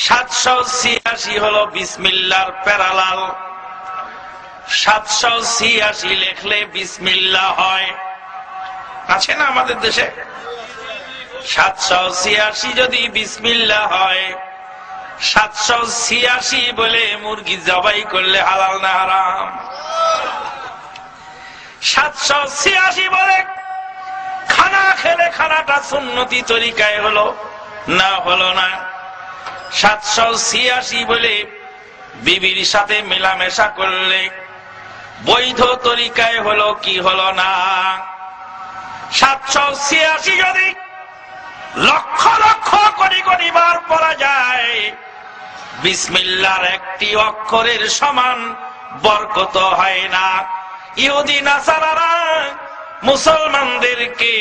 786 হলো বিসমিল্লাহর প্যারালাল। 786 লেখলে বিসমিল্লাহ হয়, আছে না আমাদের দেশে? 786 যদি বিসমিল্লাহ হয়, 786 বলে মুরগি জবাই করলে হালাল না হারাম? 786 বলে খানা খেলে খানাটা সুন্নতি তরিকায় হলো না হলো না? 786 বলে বিবির সাথে মেলামেশা করলে বৈধ তরিকায় হলো কি হলো না? 786 যদি লক্ষ লক্ষ কোটি কোটি বার পড়া যায়, বিসমিল্লাহর একটি অক্ষরের সমান বরকত হয় না। ইহুদি নাসারারা মুসলমানদেরকে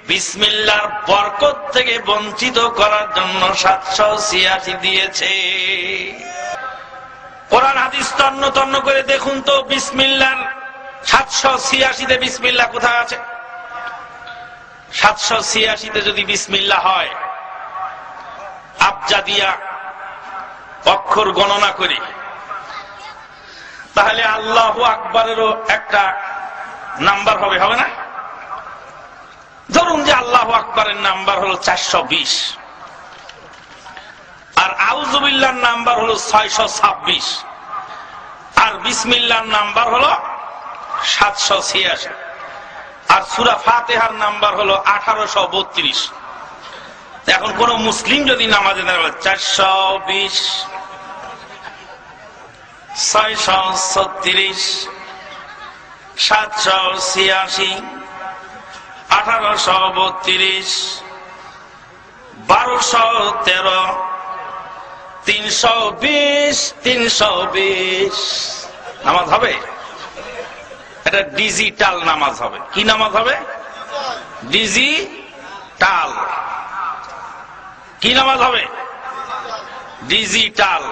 বিসমিল্লাহর বরকত থেকে বঞ্চিত করার জন্য 786 দিয়েছে। কোরআন হাদিস তন্ন তন্ন করে দেখুন তো, বিসমিল্লাহর 786 তে বিসমিল্লাহ কোথায় আছে? 786 তে যদি বিসমিল্লাহ হয়, আবজাদিয়া অক্ষর গণনা করি, তাহলে আল্লাহু আকবারেরও একটা নাম্বার হবে, হবে না? ধরুন যে আল্লাহু আকবারের নাম্বার হলো 420, আর আউযুবিল্লাহর নাম্বার হলো 626, আর বিসমিল্লাহর নাম্বার হলো 786, আর সূরা ফাতিহার নাম্বার হলো 1832। এখন কোন মুসলিম যদি নামাজে দাঁড়ায় 420, 636, 786, 1832, 1213, 320, 320 নামাজ হবে? এটা ডিজিটাল নামাজ হবে। কি নামাজ হবে? ডিজিটাল। কি নামাজ হবে? ডিজিটাল।